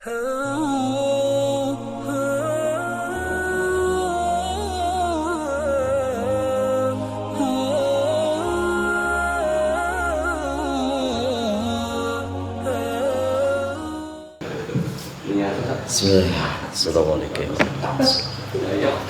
Bismillah. Assalamualaikum. Assalamualaikum.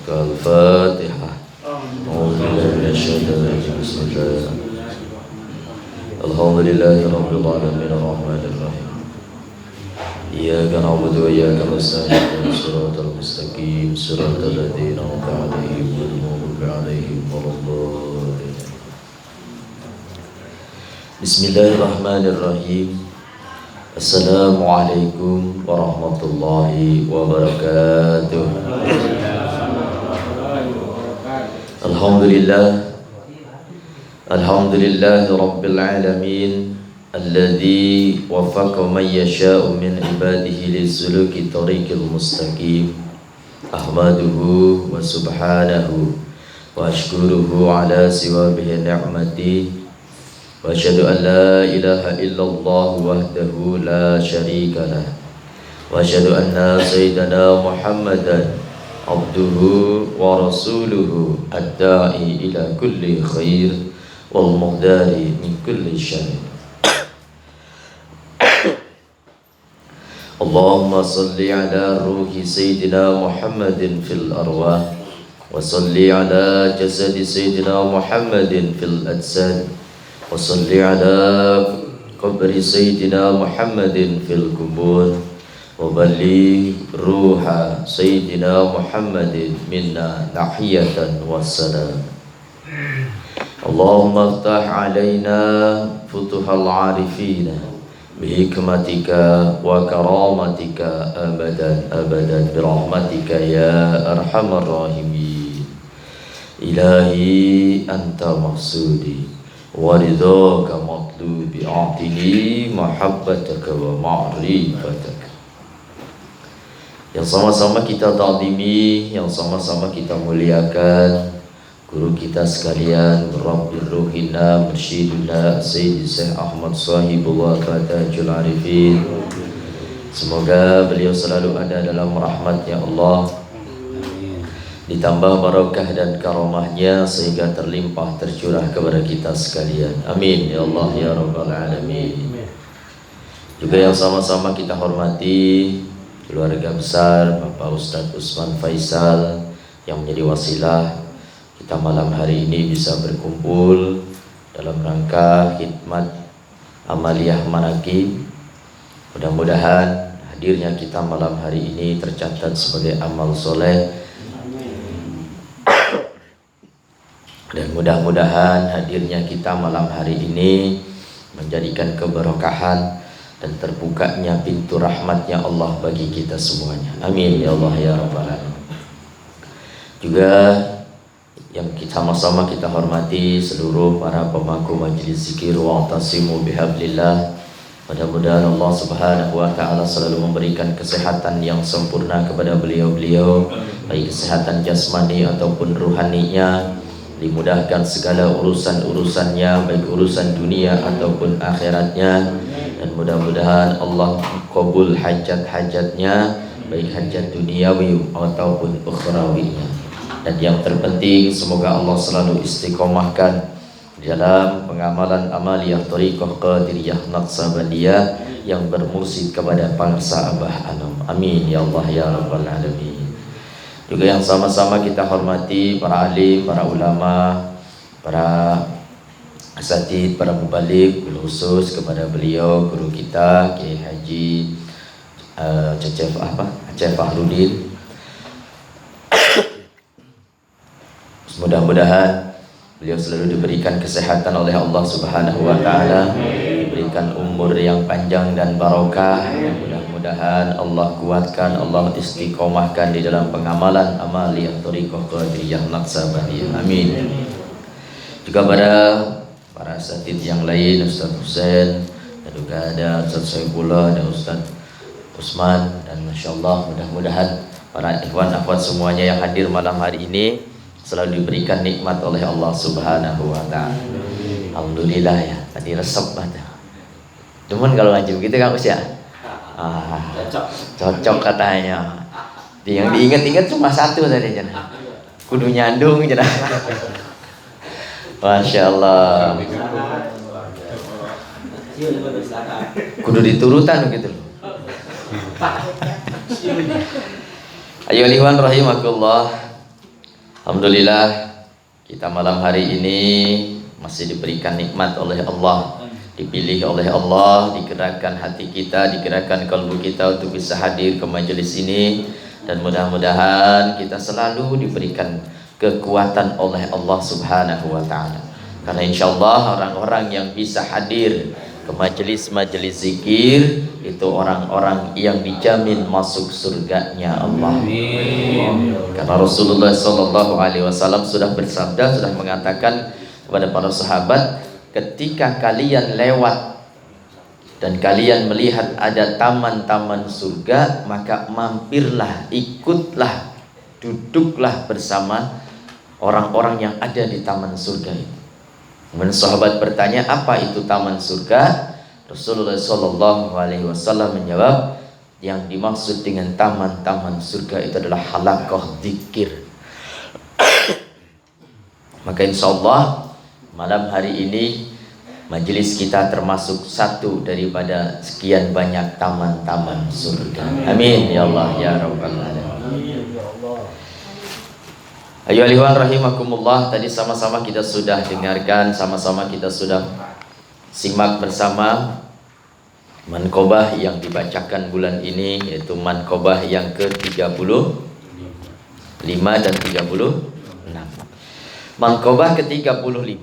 Al-Fatihah. Alhamdulillahi rabbil alamin arrahmanir rahim. إياك نعبد وإياك نستعين صراط المستقيم صراط الذين أنعمت عليهم غير المغضوب عليهم ولا الضالين. بسم الله الرحمن الرحيم. السلام عليكم ورحمة الله وبركاته. الحمد لله رب العالمين الذي وفق من يشاء من عباده لسلوك طريق المستقيم. أحمده وسبحانه وأشكره على سوابه نعمته وأشهد أن لا إله إلا الله وحده لا شريك له وأشهد أن سيدنا محمدا عبده ورسوله الداعي إلى كل خير والمقدار من كل شر. اللهم صل على روح سيدنا محمد في الأرواح وصل على جسد سيدنا محمد في الأجساد وصل على قبر سيدنا محمد في القبور وبلغ روح سيدنا محمد منا تحية والسلام. اللهم افتح علينا فتوح العارفين بحكمتك وكرامتك أبدا أبدا برحمتك يا أرحم الراحمين. إلهي أنت مقصودي ورضاك مطلوبي أعطني محبتك ومعرفتك. Yang sama-sama kita ta'zimi, yang sama-sama kita muliakan guru kita sekalian, Rabbir Ruhina Mursyiduna Sayyid Syekh Ahmad Sahibullah Fatajul Arifin. Semoga beliau selalu ada dalam rahmatnya Allah, ditambah barakah dan karamahnya sehingga terlimpah tercurah kepada kita sekalian. Amin ya Allah ya Rabbal Alamin. Juga yang sama-sama kita hormati keluarga besar Bapak Ustadz Usman Faisal yang menjadi wasilah kita malam hari ini bisa berkumpul dalam rangka khidmat amaliyah manaqib. Mudah-mudahan hadirnya kita malam hari ini tercatat sebagai amal soleh, dan mudah-mudahan hadirnya kita malam hari ini menjadikan keberkahan dan terbukanya pintu rahmatnya Allah bagi kita semuanya. Amin ya Allah ya Rabbal Alamin. Juga yang sama-sama kita hormati seluruh para pemangku majlis zikir wa'tasimu bihablillah. Mudah-mudahan Allah Subhanahu wa taala selalu memberikan kesehatan yang sempurna kepada beliau-beliau, baik kesehatan jasmani ataupun ruhaninya, dimudahkan segala urusan-urusannya, baik urusan dunia ataupun akhiratnya, dan mudah-mudahan Allah qabul hajat-hajatnya, baik hajat duniawi ataupun ukhrawinya. Dan yang terpenting semoga Allah selalu istiqomahkan dalam pengamalan amaliyah thariqah qadiriyah naqsabandiyah yang bermursid kepada bangsa Abah Anam. Amin ya Allah ya Rabbal Alamin. Juga yang sama-sama kita hormati para alim, para ulama, para asatid, para mubaligh, khusus kepada beliau guru kita Kiai Haji Aceh Fahrudin. Mudah-mudahan beliau selalu diberikan kesehatan oleh Allah Subhanahu wa taala, diberikan umur yang panjang dan barokah. Mudah-mudahan Allah kuatkan, Allah istiqomahkan di dalam pengamalan amaliyah thariqah qadiriyah naqsabandiyah. Amin. Juga para asatid yang lain, Ustaz Husain juga ada Ustaz Saifullah, ada Ustaz Usman, dan Masya Allah mudah-mudahan para ikhwan akhwat semuanya yang hadir malam hari ini selalu diberikan nikmat oleh Allah Subhanahu wa Ta'ala. Alhamdulillah ya, tadi resep banget. Cuman kalau ngaji begitu Kang Us ya, cocok katanya. Yang diingat-ingat cuma satu tadi Jana. Kudu nyandung Jana. Masya Allah. Kudu diturutan gitu loh. Ayo liwan rahimakumullah. Alhamdulillah kita malam hari ini masih diberikan nikmat oleh Allah, dipilih oleh Allah, digerakkan hati kita, digerakkan kalbu kita untuk bisa hadir ke majelis ini, dan mudah-mudahan kita selalu diberikan kekuatan oleh Allah Subhanahu wa Ta'ala. Karena insyaallah orang-orang yang bisa hadir ke majelis-majelis zikir itu orang-orang yang dijamin masuk surganya Allah. Amin. Karena Rasulullah SAW sudah bersabda, sudah mengatakan kepada para sahabat, ketika kalian lewat dan kalian melihat ada taman-taman surga, maka mampirlah, ikutlah, duduklah bersama orang-orang yang ada di taman surga itu. Kemudian sahabat bertanya, apa itu taman surga? Rasulullah SAW menjawab, yang dimaksud dengan taman-taman surga itu adalah halaqah dzikir. Maka insyaallah malam hari ini majelis kita termasuk satu daripada sekian banyak taman-taman surga. Amin ya Allah ya rabbal alamin. Ayo aliwan rahimakumullah, tadi sama-sama kita sudah dengarkan, sama-sama kita sudah simak bersama manqobah yang dibacakan bulan ini, yaitu manqobah yang ke-35 dan 36. Manqobah ke-35,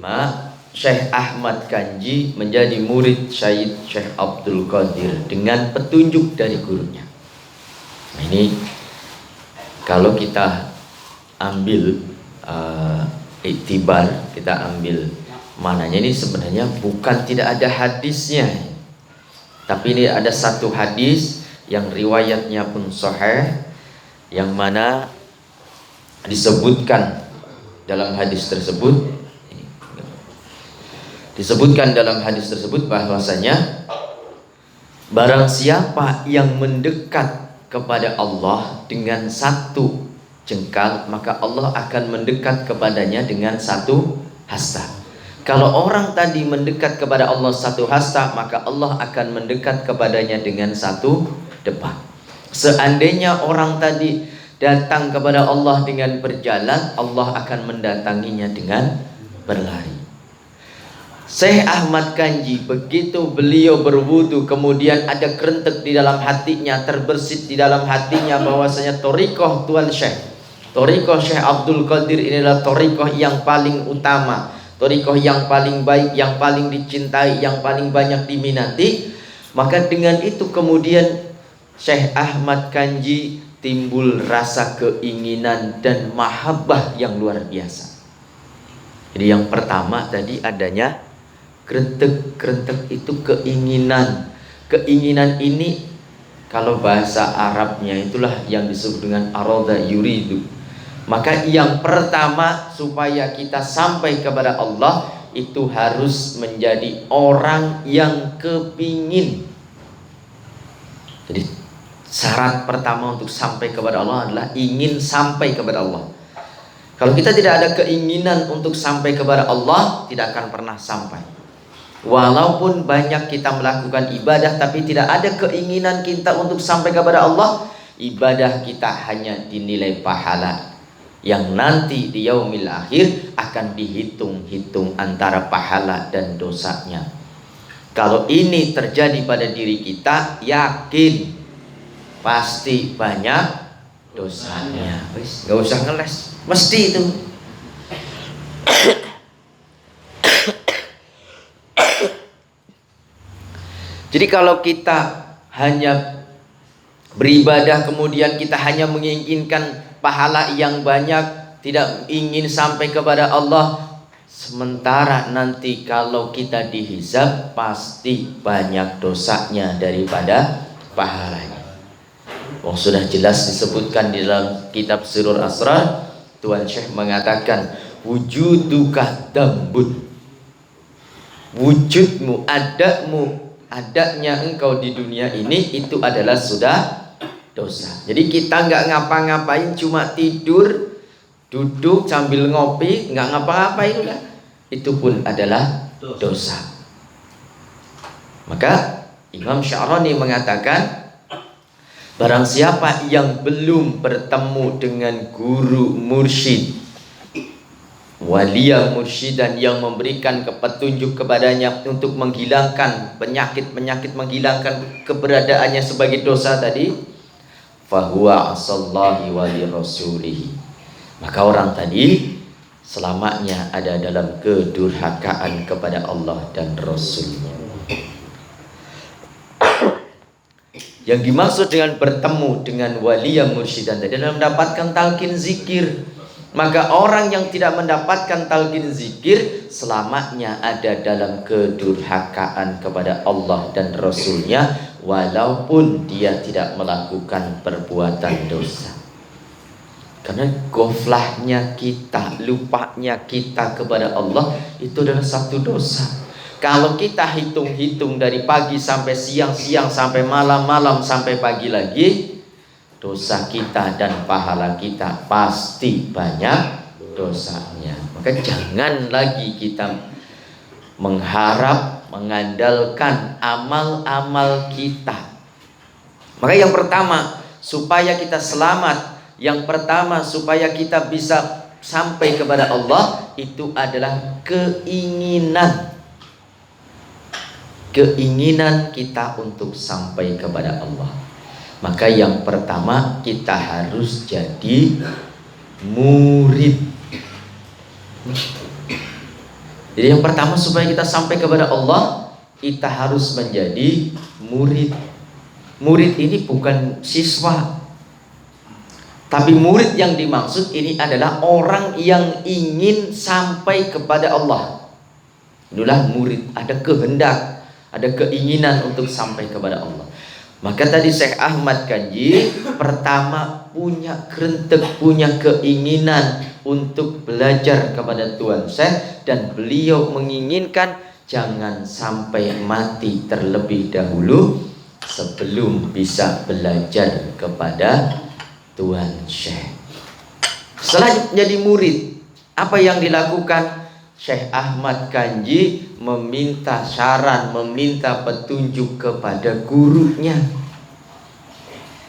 Syekh Ahmad Kanji menjadi murid Syekh Abdul Qadir dengan petunjuk dari gurunya. Nah, ini kalau kita ambil iktibar, kita ambil mananya, ini sebenarnya bukan tidak ada hadisnya, tapi ini ada satu hadis yang riwayatnya pun sahih, yang mana disebutkan dalam hadis tersebut, bahwasanya barang siapa yang mendekat kepada Allah dengan satu jengkal, maka Allah akan mendekat kepadanya dengan satu hasta. Kalau orang tadi mendekat kepada Allah satu hasta, maka Allah akan mendekat kepadanya dengan satu depak. Seandainya orang tadi datang kepada Allah dengan berjalan, Allah akan mendatanginya dengan berlari. Syekh Ahmad Kanji, begitu beliau berwudu, kemudian ada kerentek di dalam hatinya, terbersit di dalam hatinya bahwasanya thariqah Tuan Syekh, thariqah Syekh Abdul Qadir ini adalah thariqah yang paling utama, thariqah yang paling baik, yang paling dicintai, yang paling banyak diminati. Maka dengan itu kemudian Syekh Ahmad Kanji timbul rasa keinginan dan mahabbah yang luar biasa. Jadi yang pertama tadi adanya kerentek itu keinginan. Keinginan ini kalau bahasa Arabnya itulah yang disebut dengan arada yuridu. Maka yang pertama supaya kita sampai kepada Allah itu harus menjadi orang yang kepingin. Jadi syarat pertama untuk sampai kepada Allah adalah ingin sampai kepada Allah. Kalau kita tidak ada keinginan untuk sampai kepada Allah, tidak akan pernah sampai. Walaupun banyak kita melakukan ibadah, tapi tidak ada keinginan kita untuk sampai kepada Allah, ibadah kita hanya dinilai pahala yang nanti di yaumil akhir akan dihitung-hitung antara pahala dan dosanya. Kalau ini terjadi pada diri kita, yakin pasti banyak dosanya. Gak usah ngeles, mesti itu. Jadi kalau kita hanya beribadah kemudian kita hanya menginginkan pahala yang banyak, tidak ingin sampai kepada Allah, Sementara nanti kalau kita dihisab pasti banyak dosanya daripada pahalanya. Sudah jelas disebutkan di dalam kitab Sirrul Asrar. Tuan Syekh mengatakan wujuduka dambun, wujudmu, adanya engkau di dunia ini itu adalah sudah dosa. Jadi kita nggak ngapa-ngapain, cuma tidur, duduk sambil ngopi, nggak ngapa-ngapain kan, itu pun adalah dosa. Maka Imam Sya'rani mengatakan, barang siapa yang belum bertemu dengan guru mursyid, waliya mursyidan yang memberikan petunjuk kepadanya untuk menghilangkan penyakit-penyakit, menghilangkan keberadaannya sebagai dosa tadi, fahuwa asallahi wa li rasulihi, maka orang tadi selamanya ada dalam kedurhakaan kepada Allah dan Rasulnya. Yang dimaksud dengan bertemu dengan waliya mursyidan tadi adalah mendapatkan talqin zikir. Maka orang yang tidak mendapatkan talqin zikir selamanya ada dalam kedurhakaan kepada Allah dan Rasulnya, walaupun dia tidak melakukan perbuatan dosa. Karena goflahnya kita, lupanya kita kepada Allah itu adalah satu dosa. Kalau kita hitung-hitung dari pagi sampai siang, siang sampai malam, malam sampai pagi lagi, dosa kita dan pahala kita pasti banyak dosanya. Maka jangan lagi kita mengharap, mengandalkan amal-amal kita. Maka yang pertama, supaya kita selamat, yang pertama supaya kita bisa sampai kepada Allah, itu adalah keinginan kita untuk sampai kepada Allah. Maka yang pertama, kita harus jadi murid. Jadi yang pertama, supaya kita sampai kepada Allah, kita harus menjadi murid. Murid ini bukan siswa, tapi murid yang dimaksud ini adalah orang yang ingin sampai kepada Allah. Itulah murid, ada kehendak, ada keinginan untuk sampai kepada Allah. Maka tadi Syekh Ahmad Kanji pertama punya kerentek, punya keinginan untuk belajar kepada Tuan Syekh, dan beliau menginginkan jangan sampai mati terlebih dahulu sebelum bisa belajar kepada Tuan Syekh. Setelah jadi murid, apa yang dilakukan? Syekh Ahmad Kanji meminta saran, meminta petunjuk kepada gurunya.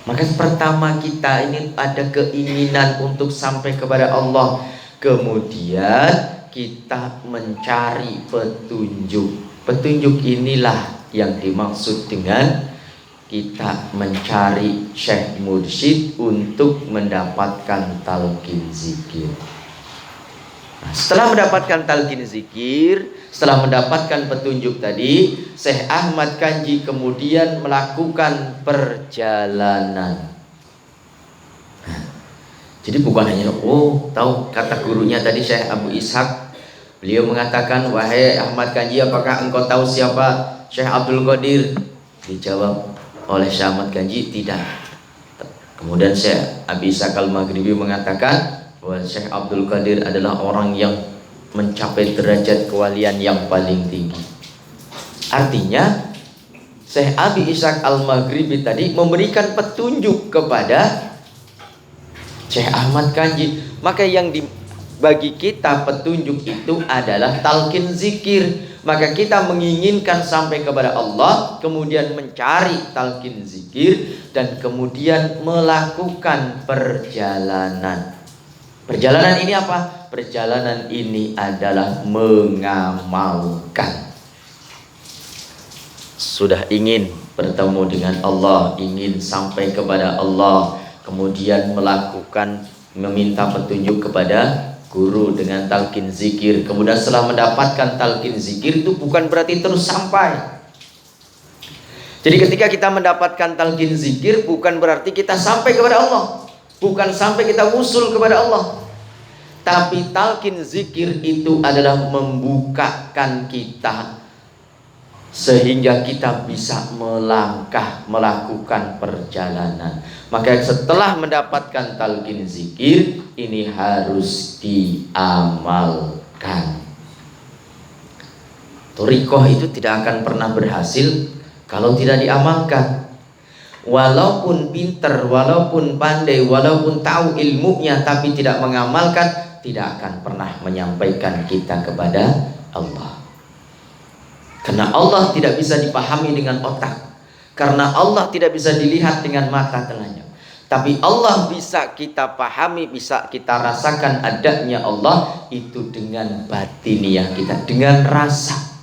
Maka pertama kita ini ada keinginan untuk sampai kepada Allah, kemudian kita mencari petunjuk. Petunjuk inilah yang dimaksud dengan kita mencari Syekh Mursyid untuk mendapatkan talqin zikir. Nah, setelah mendapatkan talqin zikir, setelah mendapatkan petunjuk tadi, Syekh Ahmad Kanji kemudian melakukan perjalanan. Jadi bukan hanya tahu kata gurunya tadi Syekh Abu Ishaq, beliau mengatakan, wahai Ahmad Kanji, apakah engkau tahu siapa Syekh Abdul Qadir? Dijawab oleh Syekh Ahmad Kanji, tidak. Kemudian Syekh Abi Ishaq Al-Maghribi mengatakan bahwa Syekh Abdul Qadir adalah orang yang mencapai derajat kewalian yang paling tinggi. Artinya Syekh Abi Ishaq Al-Maghribi tadi memberikan petunjuk kepada Syekh Ahmad Kanji. Maka yang bagi kita petunjuk itu adalah talqin zikir. Maka kita menginginkan sampai kepada Allah, kemudian mencari talqin zikir, dan kemudian melakukan perjalanan. Perjalanan ini apa? Perjalanan ini adalah mengamalkan. Sudah ingin bertemu dengan Allah, ingin sampai kepada Allah, kemudian melakukan, meminta petunjuk kepada guru dengan talqin zikir. Kemudian setelah mendapatkan talqin zikir, itu bukan berarti terus sampai. Jadi ketika kita mendapatkan talqin zikir, bukan berarti kita sampai kepada Allah, bukan sampai kita usul kepada Allah. Tapi talqin zikir itu adalah membukakan kita sehingga kita bisa melangkah, melakukan perjalanan. Maka setelah mendapatkan talqin zikir, ini harus diamalkan. Thariqah itu tidak akan pernah berhasil kalau tidak diamalkan. Walaupun pinter, walaupun pandai, walaupun tahu ilmunya, tapi tidak mengamalkan, tidak akan pernah menyampaikan kita kepada Allah. Karena Allah tidak bisa dipahami dengan otak, karena Allah tidak bisa dilihat dengan mata telanjang. Tapi Allah bisa kita pahami, bisa kita rasakan adanya Allah itu dengan batiniah kita, dengan rasa.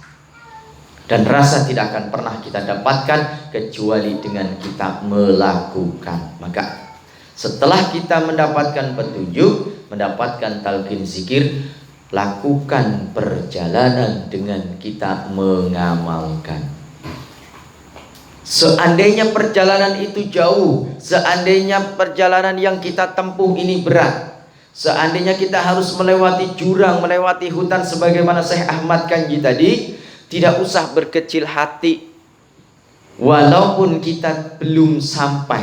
Dan rasa tidak akan pernah kita dapatkan kecuali dengan kita melakukan. Maka setelah kita mendapatkan petunjuk, mendapatkan talqin zikir, lakukan perjalanan dengan kita mengamalkan. Seandainya perjalanan itu jauh, seandainya perjalanan yang kita tempuh ini berat, seandainya kita harus melewati jurang, melewati hutan sebagaimana Syekh Ahmad Kanji tadi, tidak usah berkecil hati. Walaupun kita belum sampai,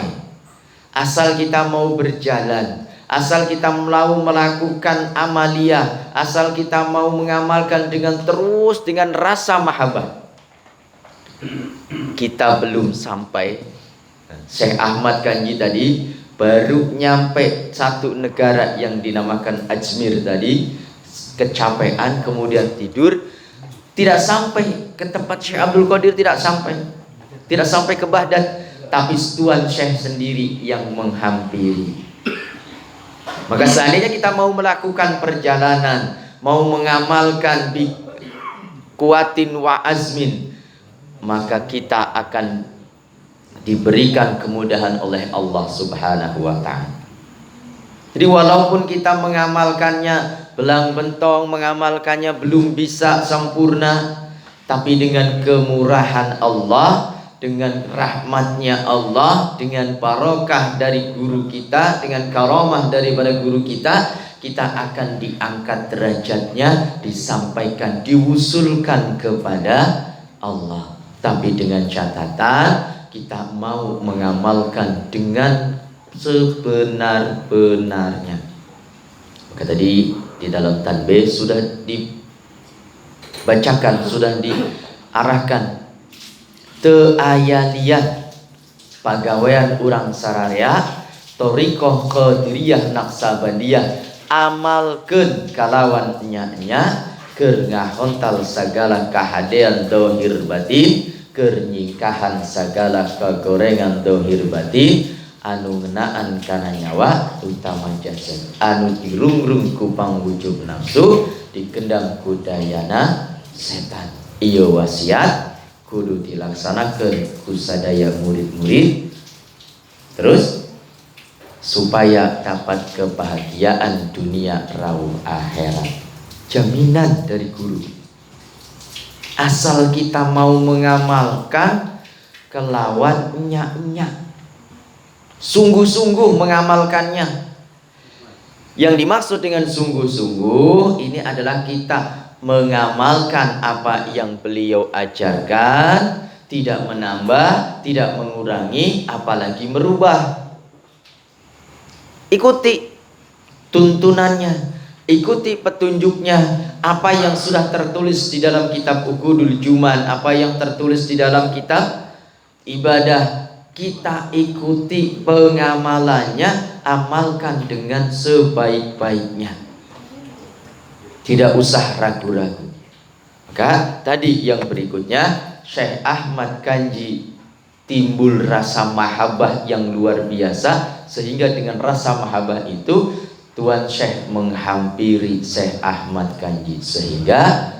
asal kita mau berjalan, asal kita mau melakukan amaliyah, asal kita mau mengamalkan dengan terus, dengan rasa mahabbah, kita belum sampai. Syekh Ahmad Kanji tadi baru nyampe satu negara yang dinamakan Ajmer tadi, kecapean kemudian tidur, tidak sampai ke tempat Syekh Abdul Qadir, tidak sampai ke Baghdad, tapi Tuan Syekh sendiri yang menghampiri. Maka seandainya kita mau melakukan perjalanan, mau mengamalkan bi kuatin wa azmin, maka kita akan diberikan kemudahan oleh Allah Subhanahu wa ta'ala. Jadi walaupun kita mengamalkannya belang bentong, mengamalkannya belum bisa sempurna, tapi dengan kemurahan Allah, dengan rahmatnya Allah, dengan barokah dari guru kita, dengan karamah daripada guru kita, kita akan diangkat derajatnya, disampaikan, diwusulkan kepada Allah. Tapi dengan catatan kita mau mengamalkan dengan sebenar-benarnya. Maka tadi di dalam tanbih sudah dibacakan, sudah diarahkan teu aya liat pagawean urang sararea thariqah qadiriyah naqsabandiyah amalkeun kalawan nya keur ngahontal sagala kahadean dohir batin, keur nyingkahan sagala kagorengan dohir batin anu ngenaan kana nyawa utama jasad, anu dirungrung ku pangwujud nafsu, dikendam ku dayana setan. Ieu wasiat kudu dilaksanakeun ku sadaya murid-murid, terus supaya dapat kebahagiaan dunia rawuh akhirat. Jaminan dari guru. Asal kita mau mengamalkan kelawan nya-nya, sungguh-sungguh mengamalkannya. Yang dimaksud dengan sungguh-sungguh ini adalah kita mengamalkan apa yang beliau ajarkan, tidak menambah, tidak mengurangi, apalagi merubah. Ikuti tuntunannya, ikuti petunjuknya, apa yang sudah tertulis di dalam kitab Uqudul Juman, apa yang tertulis di dalam kitab ibadah, kita ikuti pengamalannya, amalkan dengan sebaik-baiknya, tidak usah ragu-ragu. Maka tadi yang berikutnya, Syekh Ahmad Kanji timbul rasa mahabbah yang luar biasa, sehingga dengan rasa mahabbah itu Tuan Syekh menghampiri Syekh Ahmad Kanji, sehingga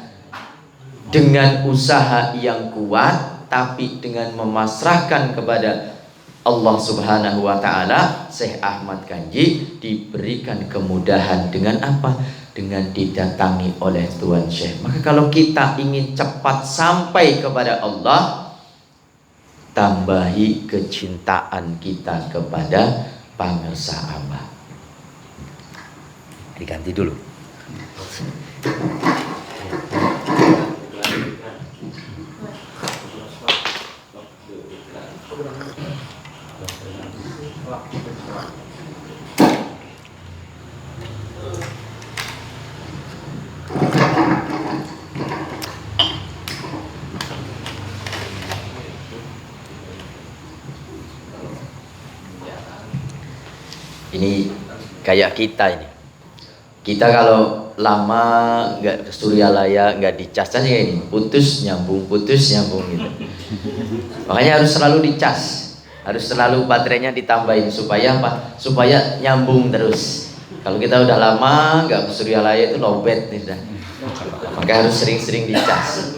dengan usaha yang kuat tapi dengan memasrahkan kepada Allah Subhanahu wa ta'ala, Syekh Ahmad Kanji diberikan kemudahan dengan apa? Dengan didatangi oleh Tuan Syekh. Maka kalau kita ingin cepat sampai kepada Allah, tambahi kecintaan kita kepada pangersa Allah. Diganti dulu. Ini kayak kita ini. Kita kalau lama nggak ke Suryalaya, nggak dicas aja ini, putus nyambung gitu. Makanya harus selalu dicas, harus selalu baterainya ditambahin supaya apa? Supaya nyambung terus. Kalau kita udah lama nggak ke Suryalaya itu lowbat nih dah. Maka harus sering-sering dicas.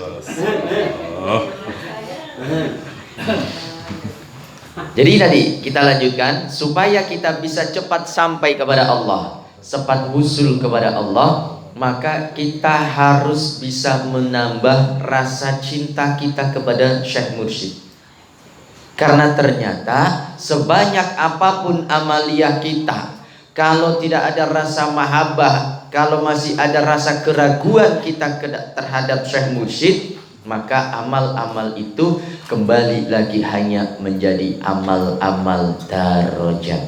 Jadi tadi kita lanjutkan supaya kita bisa cepat sampai kepada Allah, cepat wusul kepada Allah, maka kita harus bisa menambah rasa cinta kita kepada Syekh Mursyid. Karena ternyata sebanyak apapun amaliyah kita, kalau tidak ada rasa mahabbah, kalau masih ada rasa keraguan kita terhadap Syekh Mursyid, maka amal-amal itu kembali lagi hanya menjadi amal-amal darajat,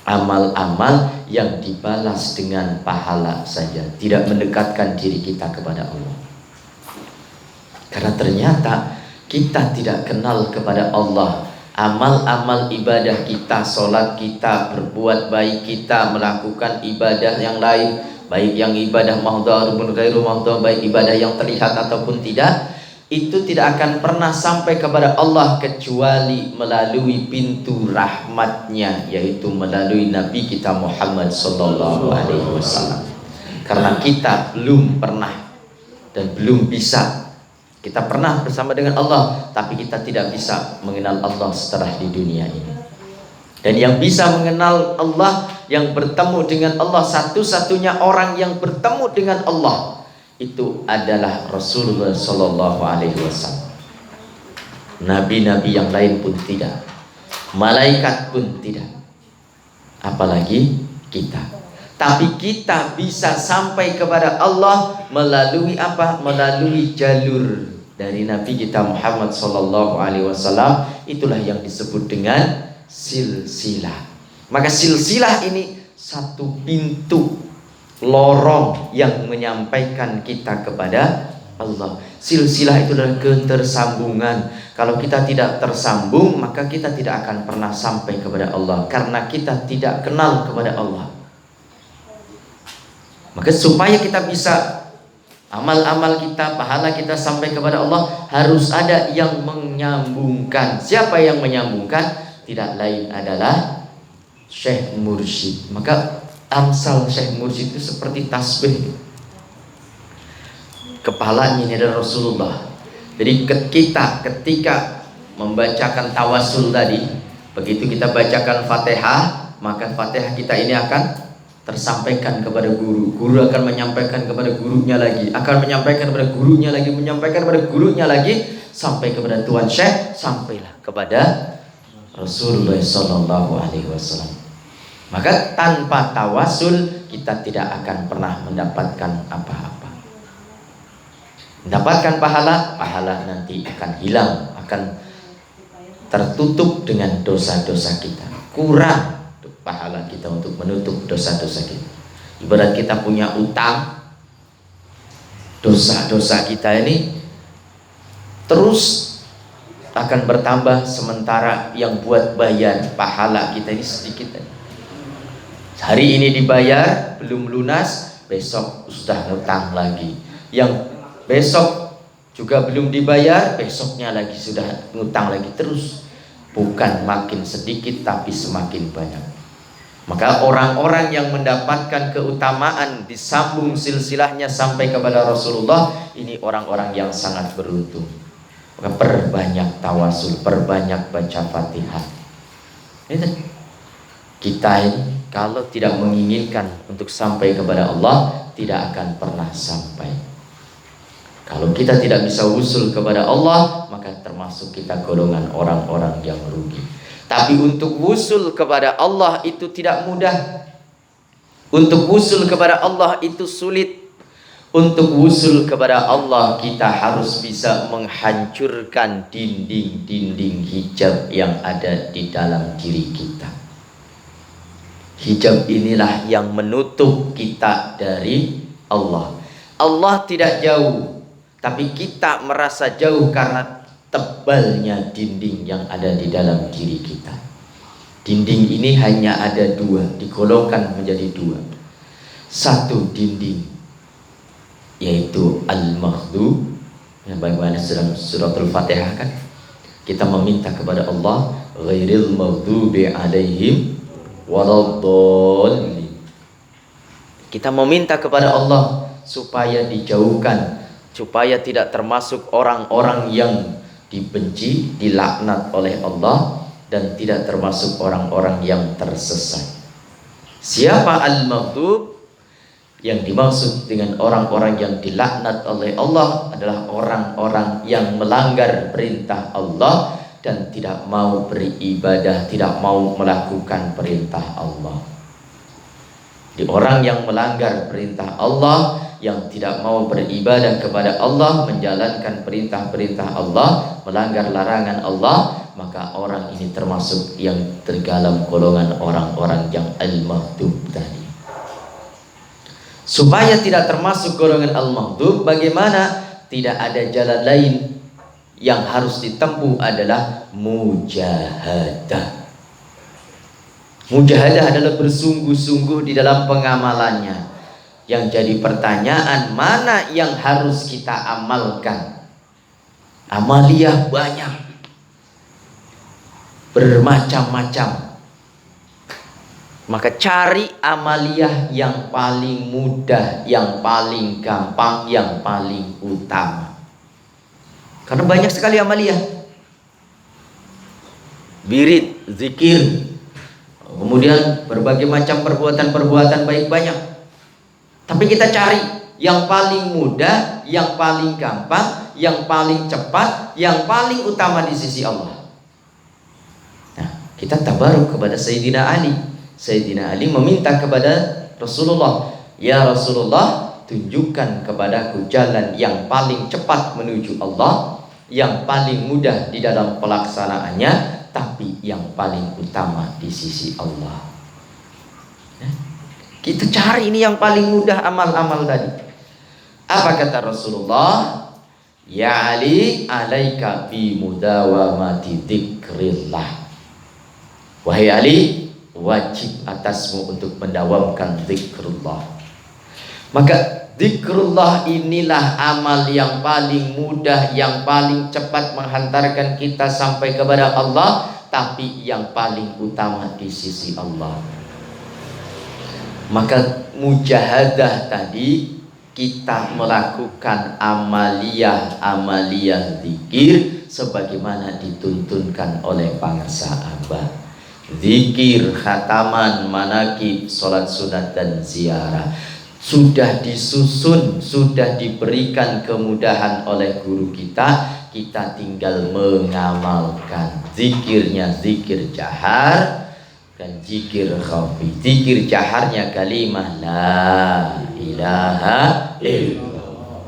amal-amal yang dibalas dengan pahala saja, tidak mendekatkan diri kita kepada Allah. Karena ternyata kita tidak kenal kepada Allah. Amal-amal ibadah kita, sholat kita, berbuat baik kita, melakukan ibadah yang lain, baik yang ibadah mahdhar maupun ghairu mahdhar, baik ibadah yang terlihat ataupun tidak, itu tidak akan pernah sampai kepada Allah kecuali melalui pintu rahmatnya, yaitu melalui Nabi kita Muhammad sallallahu alaihi wasallam. Karena kita belum pernah dan belum bisa. Kita pernah bersama dengan Allah, tapi kita tidak bisa mengenal Allah setelah di dunia ini. Dan yang bisa mengenal Allah, yang bertemu dengan Allah, satu-satunya orang yang bertemu dengan Allah itu adalah Rasulullah Sallallahu Alaihi Wasallam. Nabi-nabi yang lain pun tidak, malaikat pun tidak, apalagi kita. Tapi kita bisa sampai kepada Allah melalui apa? Melalui jalur dari Nabi kita Muhammad Sallallahu Alaihi Wasallam. Itulah yang disebut dengan silsilah. Maka silsilah ini satu pintu lorong yang menyampaikan kita kepada Allah. Silsilah itu adalah ketersambungan. Kalau kita tidak tersambung, maka kita tidak akan pernah sampai kepada Allah, karena kita tidak kenal kepada Allah. Maka supaya kita bisa amal-amal kita, pahala kita sampai kepada Allah, harus ada yang menyambungkan. Siapa yang menyambungkan? Tidak lain adalah Syekh Mursyid. Maka amsal Syekh Mursyid itu seperti tasbih. Kepalanya ini adalah Rasulullah. Jadi kita ketika membacakan tawasul tadi, begitu kita bacakan Fatihah, maka Fatihah kita ini akan tersampaikan kepada guru. Guru akan menyampaikan kepada gurunya lagi, akan menyampaikan kepada gurunya lagi, menyampaikan kepada gurunya lagi, sampai kepada Tuan Syekh, sampailah kepada Rasulullah Sallallahu Alaihi Wasallam. Maka tanpa tawasul kita tidak akan pernah mendapatkan apa-apa. Mendapatkan pahala, pahala nanti akan hilang, akan tertutup dengan dosa-dosa kita. Kurang pahala kita untuk menutup dosa-dosa kita. Ibarat kita punya utang, dosa-dosa kita ini terus akan bertambah, sementara yang buat bayar pahala kita ini sedikit. Hari ini dibayar belum lunas, besok sudah ngutang lagi. Yang besok juga belum dibayar, besoknya lagi sudah ngutang lagi, terus bukan makin sedikit tapi semakin banyak. Maka orang-orang yang mendapatkan keutamaan disambung silsilahnya sampai kepada Rasulullah, ini orang-orang yang sangat beruntung. Maka perbanyak tawasul, perbanyak baca Fatihah. Kita ini kalau tidak menginginkan untuk sampai kepada Allah, tidak akan pernah sampai. Kalau kita tidak bisa usul kepada Allah, maka termasuk kita golongan orang-orang yang rugi. Tapi untuk wusul kepada Allah itu tidak mudah. Untuk wusul kepada Allah itu sulit. Untuk wusul kepada Allah, kita harus bisa menghancurkan dinding-dinding hijab yang ada di dalam diri kita. Hijab inilah yang menutup kita dari Allah. Allah tidak jauh, tapi kita merasa jauh karena tebalnya dinding yang ada di dalam diri kita. Dinding ini hanya ada dua, digolongkan menjadi dua. Satu dinding, yaitu al-maghdub, yang bagaimana dalam suratul Fatihah kan, kita meminta kepada Allah ghairil maghdubi alaihim waladdallin. Kita meminta kepada Allah supaya dijauhkan, supaya tidak termasuk orang-orang yang dibenci, dilaknat oleh Allah, dan tidak termasuk orang-orang yang tersesat. Siapa al-maghdub? Yang dimaksud dengan orang-orang yang dilaknat oleh Allah adalah orang-orang yang melanggar perintah Allah dan tidak mau beribadah, tidak mau melakukan perintah Allah. Di orang yang melanggar perintah Allah, yang tidak mau beribadah kepada Allah, menjalankan perintah-perintah Allah, melanggar larangan Allah, maka orang ini termasuk yang terdalam golongan orang-orang yang al-maghdub tadi. Supaya tidak termasuk golongan al-maghdub, bagaimana? Tidak ada jalan lain, yang harus ditempuh adalah mujahadah. Mujahadah adalah bersungguh-sungguh di dalam pengamalannya. Yang jadi pertanyaan, mana yang harus kita amalkan? Amaliyah banyak, bermacam-macam. Maka cari amaliyah yang paling mudah, yang paling gampang, yang paling utama. Karena banyak sekali amaliyah. Wirid, zikir, kemudian berbagai macam perbuatan-perbuatan baik banyak. Tapi kita cari yang paling mudah, yang paling gampang, yang paling cepat, yang paling utama di sisi Allah. Nah, kita tabaruk kepada Sayyidina Ali. Sayyidina Ali meminta kepada Rasulullah, ya Rasulullah, tunjukkan kepadaku jalan yang paling cepat menuju Allah, yang paling mudah di dalam pelaksanaannya, tapi yang paling utama di sisi Allah. Kita cari ini yang paling mudah, amal-amal tadi. Apa kata Rasulullah? Ya Ali, alaika bi mudawamati dzikrillah. Wahai Ali, wajib atasmu untuk mendawamkan zikrullah. Maka zikrullah inilah amal yang paling mudah, yang paling cepat menghantarkan kita sampai kepada Allah, tapi yang paling utama di sisi Allah. Maka mujahadah tadi, kita melakukan amaliyah zikir sebagaimana dituntunkan oleh para sahabat. Zikir, khataman, manakib, sholat sunat dan ziarah sudah disusun, sudah diberikan kemudahan oleh guru kita. Kita tinggal mengamalkan. Zikirnya zikir jahar dan zikir khafi. Zikir jaharnya kalimah la ilaha illallah.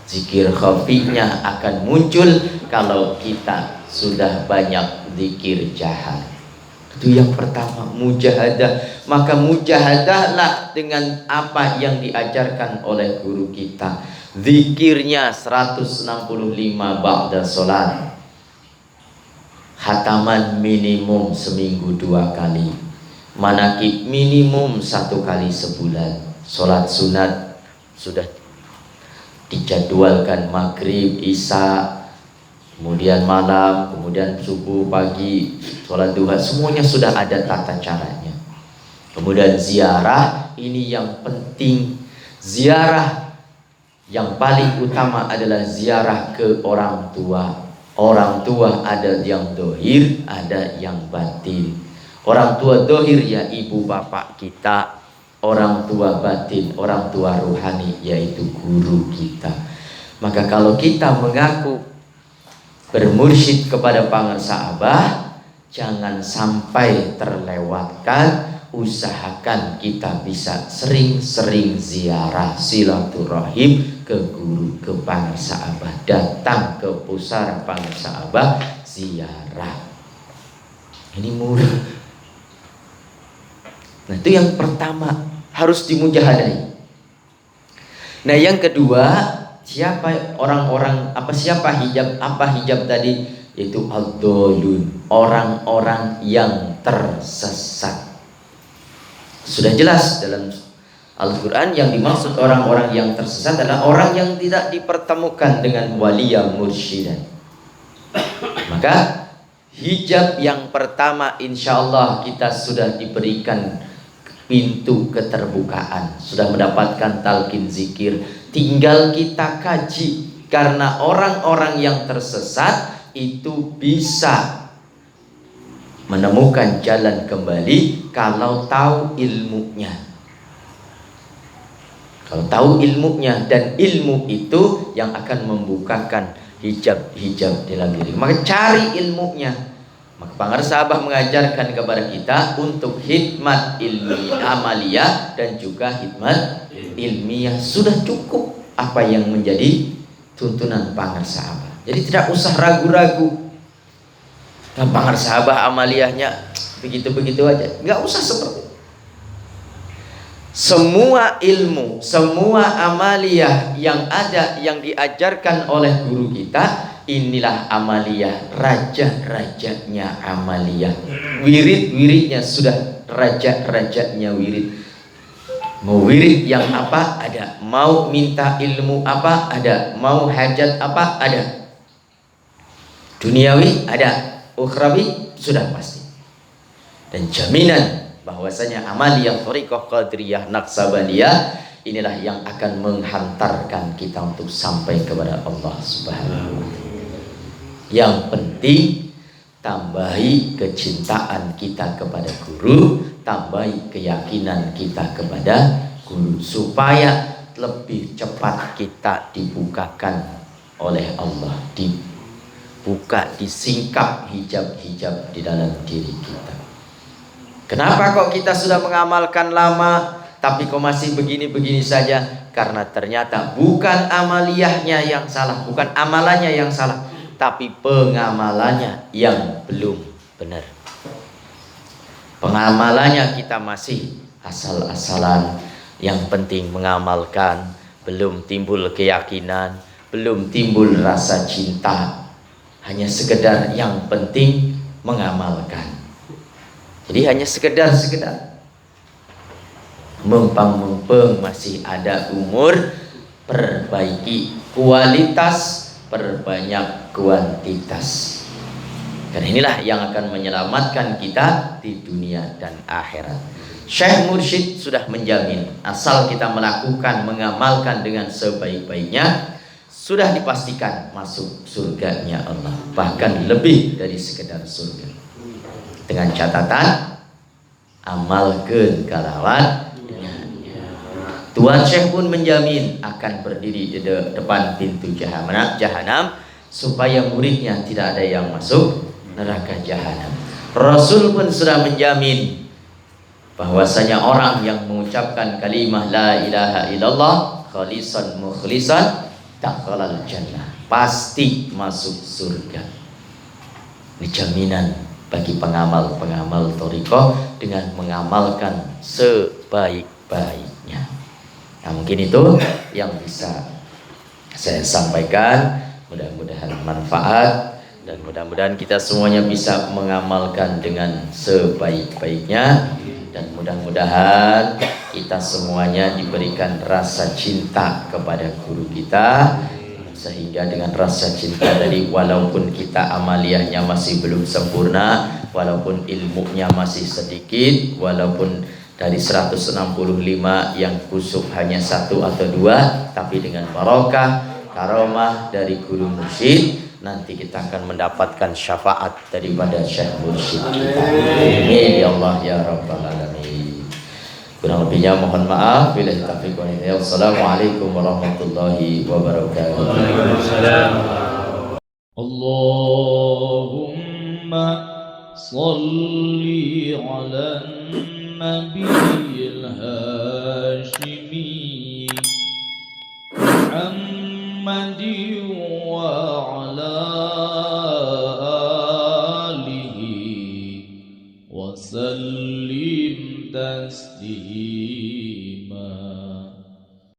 Zikir khafinya akan muncul kalau kita sudah banyak zikir jahar. Itu yang pertama, mujahadah. Maka mujahadahlah dengan apa yang diajarkan oleh guru kita. Zikirnya 165 ba'da sholat. Khataman minimum seminggu 2 kali. Manakib minimum 1 kali sebulan. Sholat sunat sudah dijadwalkan, maghrib, isya, kemudian malam, kemudian subuh, pagi, sholat duha, semuanya sudah ada tata caranya. Kemudian ziarah, ini yang penting. Ziarah yang paling utama adalah ziarah ke orang tua. Orang tua ada yang dohir, ada yang batin. Orang tua dohir ya ibu bapak kita. Orang tua batin, orang tua ruhani, yaitu guru kita. Maka kalau kita mengaku bermursyid kepada para sahabat, jangan sampai terlewatkan usahakan kita bisa sering-sering ziarah silaturahim ke guru, ke Pangsa Abah, datang ke pusara Pangsa Abah, ziarah. Ini mudah. Nah, itu yang pertama, harus dimujahadai. Nah, yang kedua, siapa orang-orang, siapa hijab tadi? Yaitu ad-dhalun, orang-orang yang tersesat. Sudah jelas dalam Al-Quran yang dimaksud orang-orang yang tersesat adalah orang yang tidak dipertemukan dengan waliya mursyidan. Maka hijab yang pertama insya Allah kita sudah diberikan pintu keterbukaan, sudah mendapatkan talqin zikir, tinggal kita kaji. Karena orang-orang yang tersesat itu bisa menemukan jalan kembali kalau tahu ilmunya. Kalau tahu ilmunya, dan ilmu itu yang akan membukakan hijab-hijab dalam diri. Maka cari ilmunya. Maka Pangsa Abah mengajarkan kepada kita untuk hikmat ilmi amaliyah dan juga hikmat ilmiah. Sudah cukup apa yang menjadi tuntunan Pangsa Abah. Jadi tidak usah ragu-ragu. Nah, Pangsa Abah amaliyahnya begitu-begitu aja, nggak usah seperti itu. Semua ilmu, semua amaliyah yang ada, yang diajarkan oleh guru kita, inilah amaliyah, raja-rajanya amaliyah. Wirid-wiridnya sudah raja-rajanya wirid. Mau wirid yang apa ada, mau minta ilmu apa ada, mau hajat apa ada, duniawi ada, ukhrawi sudah pasti. Dan jaminan bahwasanya amaliyah thariqah qadiriyah naqsabandiyah inilah yang akan menghantarkan kita untuk sampai kepada Allah Subhanahu wa taala. Yang penting tambahi kecintaan kita kepada guru, tambahi keyakinan kita kepada guru, supaya lebih cepat kita dibukakan oleh Allah, dibuka, disingkap hijab-hijab di dalam diri kita. Kenapa kok kita sudah mengamalkan lama tapi kok masih begini-begini saja? Karena ternyata bukan amaliyahnya yang salah, bukan amalannya yang salah, tapi pengamalannya yang belum benar. Pengamalannya kita masih asal-asalan. Yang penting mengamalkan, belum timbul keyakinan, belum timbul rasa cinta. Hanya sekedar yang penting mengamalkan. Jadi hanya sekedar mempeng-mempeng, masih ada umur, perbaiki kualitas, perbanyak kuantitas. Dan inilah yang akan menyelamatkan kita di dunia dan akhirat. Syekh Mursyid sudah menjamin, asal kita melakukan, mengamalkan dengan sebaik-baiknya, sudah dipastikan masuk surganya Allah, bahkan lebih dari sekedar surga. Dengan catatan amalkeun kalawan dengannya. Tuan Syekh pun menjamin akan berdiri di depan pintu jahanam supaya muridnya tidak ada yang masuk neraka jahanam. Rasul pun sudah menjamin bahwasanya orang yang mengucapkan kalimah la ilaha illallah khalisan mukhlisan dakhalal jannah, pasti masuk surga. Ini jaminan bagi pengamal-pengamal thariqah dengan mengamalkan sebaik-baiknya. Nah, mungkin itu yang bisa saya sampaikan. Mudah-mudahan manfaat dan mudah-mudahan kita semuanya bisa mengamalkan dengan sebaik-baiknya, dan mudah-mudahan kita semuanya diberikan rasa cinta kepada guru kita, sehingga dengan rasa cinta tadi, walaupun kita amaliyahnya masih belum sempurna, walaupun ilmunya masih sedikit, walaupun dari 165 yang kusuk hanya 1 atau 2, tapi dengan barokah karomah dari guru mursyid, nanti kita akan mendapatkan syafaat daripada Syekh Mursyid kita. Amin ya Allah ya Rabbal Alamin. Kurang lebihnya mohon maaf. Billahi taufiq wal hidayah. Wassalamualaikum warahmatullahi wabarakatuh. Waalaikumsalam. Allahumma salli ala النبي الهاشمي محمد وعلى آله وسلم تسليما